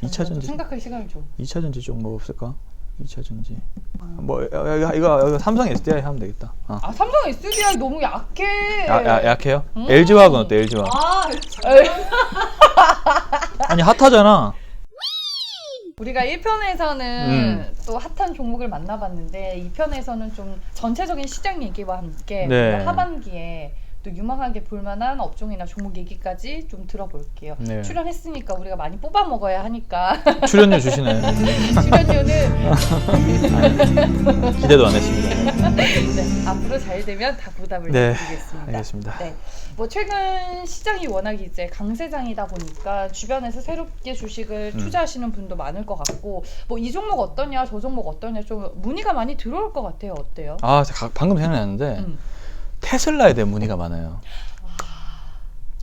2차 전지. 생각할 시간을 줘. 2차 전지 쪽 뭐 없을까? 2차 전지. 뭐 이거 삼성 SDI 하면 되겠다. 아 삼성 SDI 너무 약해. 약해요? LG화학은 어때? LG화학. 아니 핫하잖아. 우리가 1편에서는 또 핫한 종목을 만나봤는데 2편에서는 좀 전체적인 시장 얘기와 함께 네. 하반기에 또 유망하게 볼만한 업종이나 종목 얘기까지 좀 들어볼게요. 네. 출연했으니까 우리가 많이 뽑아 먹어야 하니까 출연료 주시네. 출연료는 기대도 안 했습니다. 네, 앞으로 잘 되면 다 보답을 네, 드리겠습니다. 알겠습니다. 네. 뭐 최근 시장이 워낙 이제 강세장이다 보니까 주변에서 새롭게 주식을 투자하시는 분도 많을 것 같고 뭐 이 종목 어떠냐 저 종목 어떠냐 좀 문의가 많이 들어올 것 같아요. 어때요? 아, 방금 생각났는데 테슬라에 대한 문의가 많아요.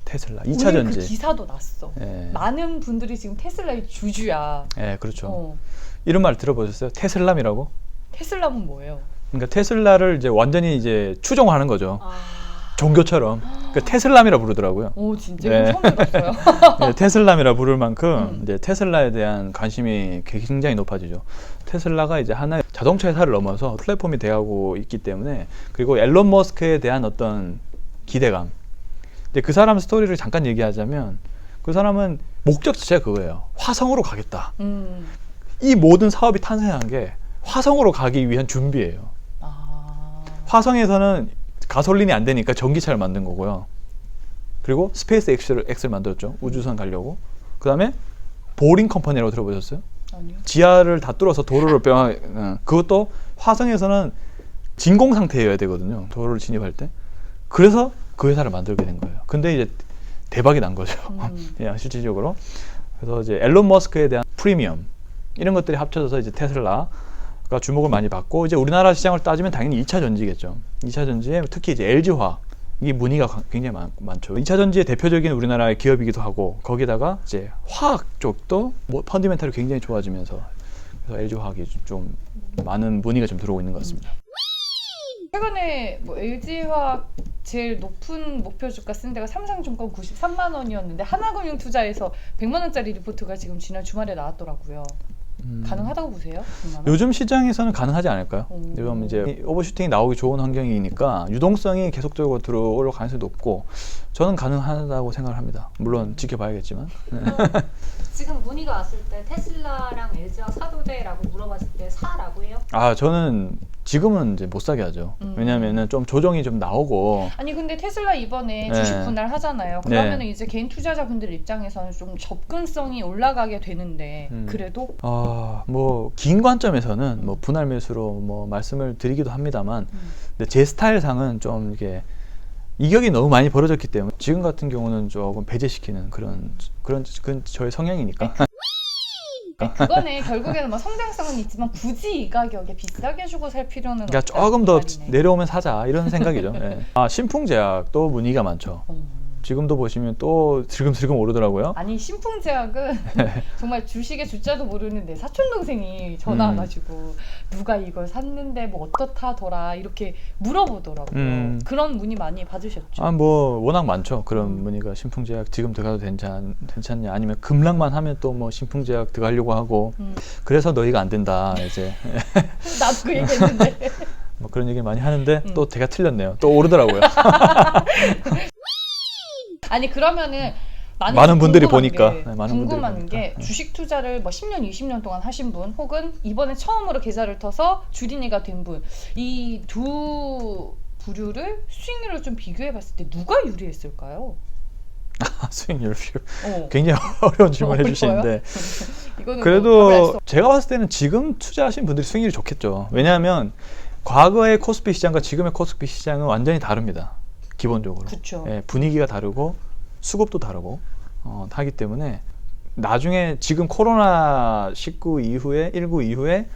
테슬라 2차 오늘 전지. 그 기사도 났어. 예. 많은 분들이 지금 테슬라의 주주야. 예, 그렇죠. 이런 말 들어보셨어요? 테슬람이라고? 테슬라는 뭐예요? 그러니까 테슬라를 이제 완전히 이제 추종하는 거죠. 종교처럼. 그러니까 테슬람이라 부르더라고요. 오 진짜 네. 이거 처음 들었어요. 네, 테슬람이라 부를 만큼 이제 테슬라에 대한 관심이 굉장히 높아지죠. 테슬라가 이제 하나의 자동차 회사를 넘어서 플랫폼이 되어가고 있기 때문에 그리고 앨런 머스크에 대한 어떤 기대감. 근데 그 사람 스토리를 잠깐 얘기하자면 그 사람은 목적 자체가 그거예요. 화성으로 가겠다. 이 모든 사업이 탄생한 게 화성으로 가기 위한 준비예요. 화성에서는 가솔린이 안 되니까 전기차를 만든 거고요. 그리고 스페이스 X를 만들었죠. 우주선 가려고. 그 다음에 보링 컴퍼니라고 들어보셨어요? 아니요. 지하를 다 뚫어서 도로를 그것도 화성에서는 진공 상태여야 되거든요. 도로를 진입할 때. 그래서 그 회사를 만들게 된 거예요. 근데 이제 대박이 난 거죠. 그냥 실질적으로. 그래서 이제 앨런 머스크에 대한 프리미엄 이런 것들이 합쳐져서 이제 테슬라가 주목을 많이 받고 이제 우리나라 시장을 따지면 당연히 2차 전지겠죠. 2차 전지에 특히 이제 LG화학 이 문의가 굉장히 많죠. 2차 전지의 대표적인 우리나라의 기업이기도 하고 거기다가 이제 화학 쪽도 뭐 펀디멘탈이 굉장히 좋아지면서 그래서 LG화학이 좀 많은 문의가 좀 들어오고 있는 것 같습니다. 최근에 뭐 LG화학 제일 높은 목표 주가 쓴 데가 삼성증권 93만 원이었는데 하나금융투자에서 100만 원짜리 리포트가 지금 지난 주말에 나왔더라고요. 가능하다고 보세요? 100만 원? 요즘 시장에서는 가능하지 않을까요? 요즘 이제 오버슈팅이 나오기 좋은 환경이니까 유동성이 계속적으로 들어올 가능성이 높고 저는 가능하다고 생각을 합니다. 물론 지켜봐야겠지만. 지금 문의가 왔을 때 테슬라랑 LG와 사도 돼라고 물어봤을 때 사라고 해요? 아 저는 지금은 이제 못 사게 하죠. 왜냐하면은 좀 조정이 좀 나오고. 아니 근데 테슬라 이번에 네. 주식 분할 하잖아요. 그러면은 네. 이제 개인 투자자분들 입장에서는 좀 접근성이 올라가게 되는데 그래도 뭐 긴 관점에서는 뭐 분할 매수로 뭐 말씀을 드리기도 합니다만, 근데 제 스타일상은 좀 이게 이격이 너무 많이 벌어졌기 때문에 지금 같은 경우는 조금 배제시키는 그런 저의 성향이니까. 그거는 결국에는 뭐 성장성은 있지만 굳이 이 가격에 비싸게 주고 살 필요는 그러니까 없다. 조금 더 말이네. 내려오면 사자 이런 생각이죠. 예. 신풍제약도 문의가 많죠. 지금도 보시면 또 슬금슬금 오르더라고요. 아니 신풍제약은 정말 주식의 주자도 모르는 내 사촌 동생이 전화 와가지고 누가 이걸 샀는데 뭐 어떻다더라 이렇게 물어보더라고요. 그런 문의 많이 받으셨죠? 뭐 워낙 많죠. 그런 문의가 신풍제약 지금 들어가도 괜찮냐 아니면 급락만 하면 또 뭐 신풍제약 들어가려고 하고 그래서 너희가 안 된다 이제 나도 그 얘기했는데 뭐 그런 얘기 많이 하는데 또 제가 틀렸네요. 또 오르더라고요. 아니 그러면은 많은 분들이 궁금한 보니까. 게, 네, 많은 궁금한 분들이 게 보니까. 주식 투자를 뭐 10년, 20년 동안 하신 분 혹은 이번에 처음으로 계좌를 터서 주린이가 된 분 이 두 부류를 수익률을 좀 비교해 봤을 때 누가 유리했을까요? 수익률 굉장히 어려운 질문 해주시는데 이거는 그래도 제가 봤을 때는 지금 투자하신 분들이 수익률이 좋겠죠. 왜냐하면 과거의 코스피 시장과 지금의 코스피 시장은 완전히 다릅니다. 기본적으로. 그쵸. 예, 분위기가 다르고 수급도 다르고 하기 때문에 나중에 지금 코로나19 이후에 19 이후에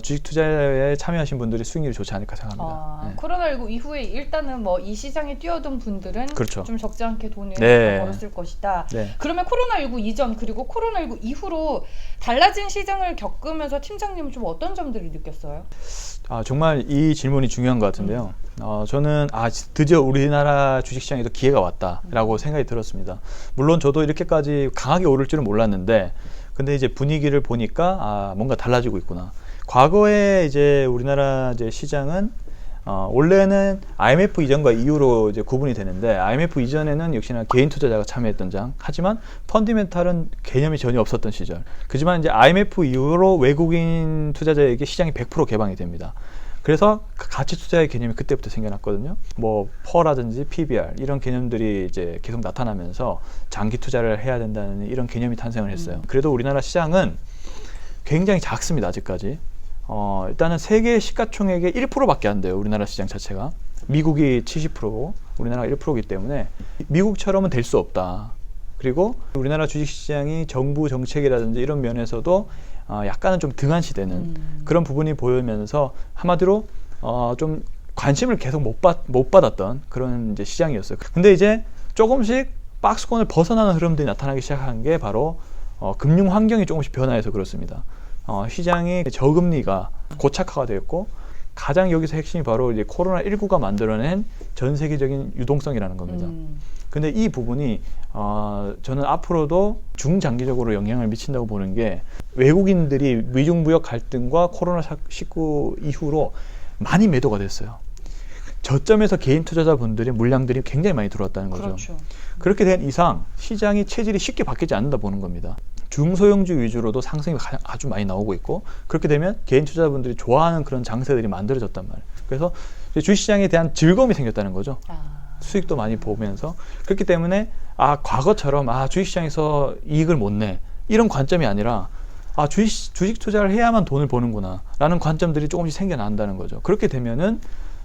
주식 투자에 참여하신 분들이 수익률이 좋지 않을까 생각합니다. 네. 코로나19 이후에 일단은 뭐 이 시장에 뛰어든 분들은 그렇죠. 좀 적지 않게 돈을 네. 벌었을 것이다. 네. 그러면 코로나19 이전 그리고 코로나19 이후로 달라진 시장을 겪으면서 팀장님은 좀 어떤 점들을 느꼈어요? 정말 이 질문이 중요한 것 같은데요. 저는 드디어 우리나라 주식시장에도 기회가 왔다라고 생각이 들었습니다. 물론 저도 이렇게까지 강하게 오를 줄은 몰랐는데 근데 이제 분위기를 보니까 아, 뭔가 달라지고 있구나. 과거에 이제 우리나라 이제 시장은 원래는 IMF 이전과 이후로 이제 구분이 되는데 IMF 이전에는 역시나 개인 투자자가 참여했던 장. 하지만 펀디멘탈은 개념이 전혀 없었던 시절. 그지만 이제 IMF 이후로 외국인 투자자에게 시장이 100% 개방이 됩니다. 그래서 가치 투자의 개념이 그때부터 생겨났거든요. 뭐 퍼라든지 PBR 이런 개념들이 이제 계속 나타나면서 장기 투자를 해야 된다는 이런 개념이 탄생을 했어요. 그래도 우리나라 시장은 굉장히 작습니다. 아직까지. 일단은 세계 시가총액의 1%밖에 안 돼요. 우리나라 시장 자체가. 미국이 70%고 우리나라가 1%이기 때문에 미국처럼은 될 수 없다. 그리고 우리나라 주식시장이 정부 정책이라든지 이런 면에서도 약간은 좀 등한시되는 그런 부분이 보이면서 한마디로 좀 관심을 계속 못 받았던 그런 이제 시장이었어요. 근데 이제 조금씩 박스권을 벗어나는 흐름들이 나타나기 시작한 게 바로 금융 환경이 조금씩 변화해서 그렇습니다. 시장이 저금리가 고착화가 되었고 가장 여기서 핵심이 바로 이제 코로나19가 만들어낸 전 세계적인 유동성이라는 겁니다. 근데 이 부분이 저는 앞으로도 중장기적으로 영향을 미친다고 보는 게 외국인들이 미중 무역 갈등과 코로나19 이후로 많이 매도가 됐어요. 저점에서 개인 투자자분들의 물량들이 굉장히 많이 들어왔다는 거죠. 그렇죠. 그렇게 된 이상 시장이 체질이 쉽게 바뀌지 않는다 보는 겁니다. 중소형주 위주로도 상승이 아주 많이 나오고 있고 그렇게 되면 개인 투자자분들이 좋아하는 그런 장세들이 만들어졌단 말이에요. 그래서 주식시장에 대한 즐거움이 생겼다는 거죠. 수익도 많이 보면서 그렇기 때문에 과거처럼 주식시장에서 이익을 못 내 이런 관점이 아니라 주식 투자를 해야만 돈을 버는구나 라는 관점들이 조금씩 생겨난다는 거죠. 그렇게 되면은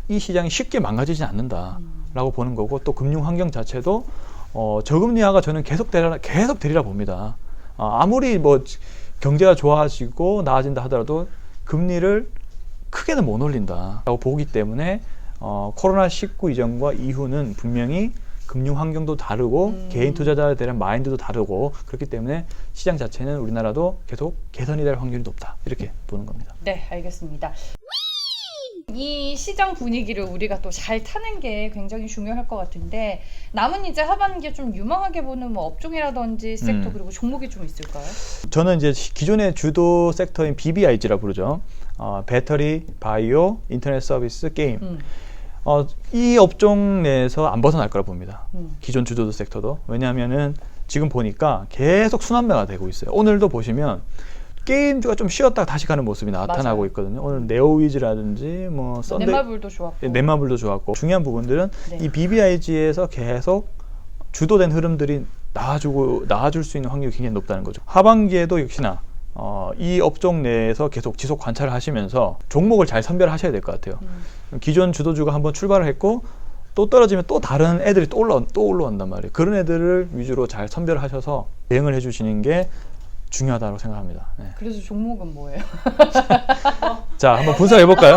이 시장이 쉽게 망가지지 않는다 라고 보는 거고 또 금융 환경 자체도 저금리화가 저는 계속 되리라 봅니다. 아무리 뭐 경제가 좋아지고 나아진다 하더라도 금리를 크게는 못 올린다 라고 보기 때문에 코로나19 이전과 이후는 분명히 금융 환경도 다르고 개인 투자자에 대한 마인드도 다르고 그렇기 때문에 시장 자체는 우리나라도 계속 개선이 될 확률이 높다 이렇게 보는 겁니다. 네, 알겠습니다. 이 시장 분위기를 우리가 또 잘 타는 게 굉장히 중요할 것 같은데 남은 이제 하반기에 좀 유망하게 보는 뭐 업종이라든지 섹터 그리고 종목이 좀 있을까요? 저는 이제 기존의 주도 섹터인 BBIG라 부르죠. 배터리, 바이오, 인터넷 서비스, 게임. 이 업종 내에서 안 벗어날 거라 봅니다. 기존 주도 섹터도. 왜냐하면은 지금 보니까 계속 순환매가 되고 있어요. 오늘도 보시면 게임주가 좀 쉬었다가 다시 가는 모습이 나타나고 맞아요. 있거든요. 오늘 네오위즈라든지 뭐 썬데이, 넷마블도 좋았고. 넷마블도 좋았고 중요한 부분들은 네. 이 BBIG에서 계속 주도된 흐름들이 나와줄 수 있는 확률이 굉장히 높다는 거죠. 하반기에도 역시나 이 업종 내에서 계속 지속 관찰을 하시면서 종목을 잘 선별하셔야 될 것 같아요. 기존 주도주가 한번 출발을 했고 또 떨어지면 또 다른 애들이 또 올라온단 말이에요. 그런 애들을 위주로 잘 선별하셔서 대응을 해주시는 게 중요하다고 생각합니다. 네. 그래서 종목은 뭐예요? 자, 한번 분석해 볼까요?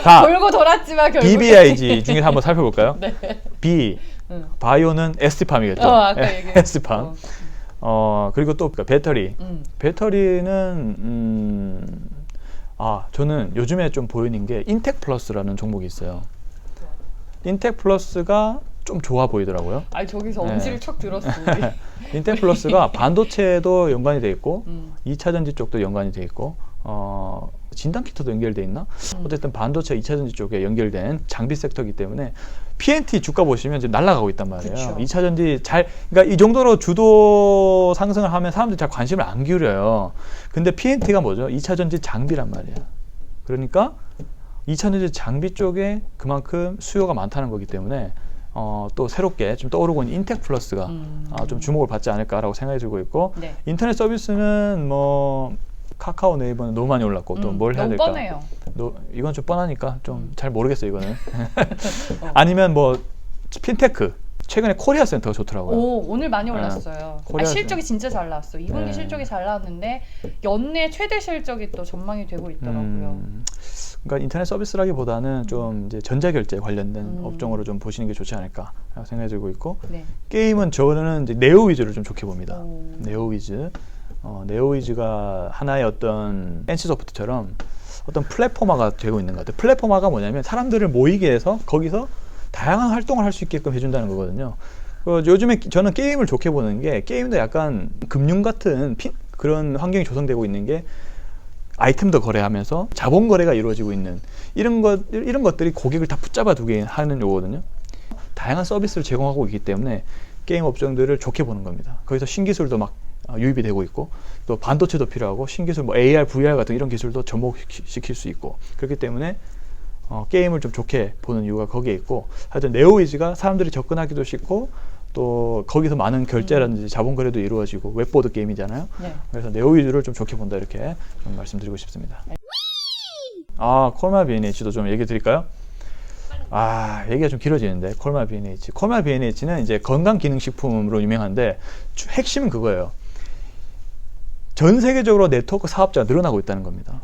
다 돌고 돌았지만 결국 BBIG 중에서 한번 살펴볼까요? 네. B 바이오는 ST팜이겠죠. 아까 얘기했죠. ST팜. 그리고 또 배터리. 배터리는 저는 요즘에 좀 보이는 게 인텍 플러스라는 종목이 있어요. 인텍 플러스가 좀 좋아 보이더라고요. 저기서 엄지를 척 들었어. 우리. 인텍 플러스가 반도체도 연관이 돼 있고 2차 전지 쪽도 연관이 돼 있고 진단키트도 연결돼 있나? 어쨌든 반도체 2차 전지 쪽에 연결된 장비 섹터이기 때문에 PNT 주가 보시면 지금 날아가고 있단 말이에요. 그쵸. 2차 전지 그러니까 이 정도로 주도 상승을 하면 사람들이 잘 관심을 안 기울여요. 근데 PNT가 뭐죠? 2차 전지 장비란 말이에요. 그러니까 2차 전지 장비 쪽에 그만큼 수요가 많다는 거기 때문에 또 새롭게 좀 떠오르고 있는 인텍 플러스가 좀 주목을 받지 않을까라고 생각이 들고 있고 네. 인터넷 서비스는 뭐 카카오 네이버는 너무 많이 올랐고 또 뭘 해야 너무 될까? 뻔해요. 이건 좀 뻔하니까 좀 잘 모르겠어요 이거는. 아니면 뭐 핀테크 최근에 코리아 센터가 좋더라고요. 오늘 많이 올랐어요. 코리아 실적이 진짜 잘 나왔어. 2분기 네. 실적이 잘 나왔는데 연내 최대 실적이 또 전망이 되고 있더라고요. 그러니까 인터넷 서비스라기보다는 좀 이제 전자결제 관련된 업종으로 좀 보시는 게 좋지 않을까 생각이 들고 있고 네. 게임은 저는 이제 네오위즈를 좀 좋게 봅니다. 오. 네오위즈, 네오위즈가 하나의 어떤 NC소프트처럼 어떤 플랫포머가 되고 있는 것 같아요. 플랫포머가 뭐냐면 사람들을 모이게 해서 거기서 다양한 활동을 할 수 있게끔 해준다는 거거든요. 요즘에 저는 게임을 좋게 보는 게 게임도 약간 금융 같은 그런 환경이 조성되고 있는 게 아이템도 거래하면서 자본 거래가 이루어지고 있는 이런 것들이 고객을 다 붙잡아 두게 하는 요거거든요. 다양한 서비스를 제공하고 있기 때문에 게임 업종들을 좋게 보는 겁니다. 거기서 신기술도 막 유입이 되고 있고 또 반도체도 필요하고 신기술 뭐 AR, VR 같은 이런 기술도 접목시킬 수 있고 그렇기 때문에 게임을 좀 좋게 보는 이유가 거기에 있고 하여튼 네오위즈가 사람들이 접근하기도 쉽고 또 거기서 많은 결제라든지 자본 거래도 이루어지고 웹보드 게임이잖아요. 네. 그래서 네오위즈를 좀 좋게 본다 이렇게 좀 말씀드리고 싶습니다. 콜마 B&H도 좀 얘기 드릴까요? 얘기가 좀 길어지는데 콜마 B&H. 콜마 B&H는 이제 건강기능식품으로 유명한데 핵심은 그거예요. 전 세계적으로 네트워크 사업자가 늘어나고 있다는 겁니다.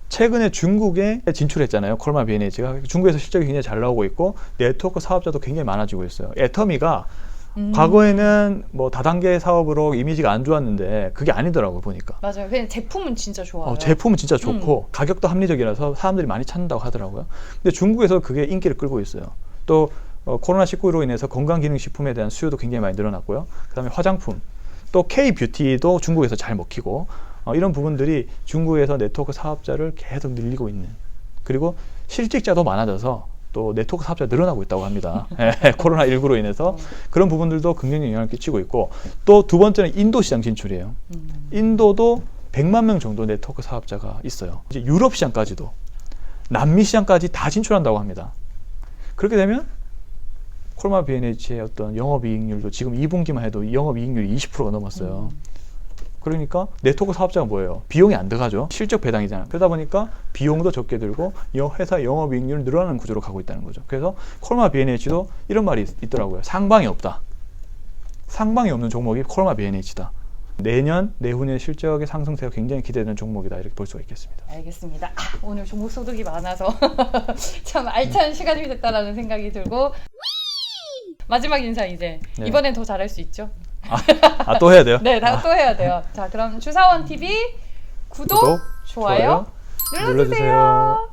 최근에 중국에 진출했잖아요. 콜마 B&H가 중국에서 실적이 굉장히 잘 나오고 있고 네트워크 사업자도 굉장히 많아지고 있어요. 애터미가 과거에는 뭐 다단계 사업으로 이미지가 안 좋았는데 그게 아니더라고요 보니까. 맞아요. 그냥 제품은 진짜 좋아요. 제품은 진짜 좋고 가격도 합리적이라서 사람들이 많이 찾는다고 하더라고요. 근데 중국에서 그게 인기를 끌고 있어요. 또 코로나19로 인해서 건강기능식품에 대한 수요도 굉장히 많이 늘어났고요. 그 다음에 화장품, 또 K-뷰티도 중국에서 잘 먹히고 이런 부분들이 중국에서 네트워크 사업자를 계속 늘리고 있는, 그리고 실직자도 많아져서 또 네트워크 사업자가 늘어나고 있다고 합니다. 코로나19로 인해서 그런 부분들도 긍정적 영향을 끼치고 있고, 또 두 번째는 인도 시장 진출이에요. 인도도 100만 명 정도 네트워크 사업자가 있어요. 이제 유럽 시장까지도, 남미 시장까지 다 진출한다고 합니다. 그렇게 되면 콜마 B&H의 어떤 영업이익률도 지금 2분기만 해도 영업이익률이 20%가 넘었어요. 그러니까 네트워크 사업자가 뭐예요? 비용이 안 들어가죠. 실적 배당이잖아요. 그러다 보니까 비용도 적게 들고 회사 영업이익률 늘어나는 구조로 가고 있다는 거죠. 그래서 콜마 B&H도 이런 말이 있더라고요. 상방이 없다. 상방이 없는 종목이 콜마 B&H다. 내년, 내후년 실적의 상승세가 굉장히 기대되는 종목이다. 이렇게 볼 수가 있겠습니다. 알겠습니다. 오늘 종목 소득이 많아서 참 알찬 시간이 됐다라는 생각이 들고, 마지막 인사 이제 네. 이번엔 더 잘할 수 있죠? 또 해야 돼요? 네, 또 해야 돼요. 자, 그럼 주사원 TV 구독, 좋아요 눌러주세요.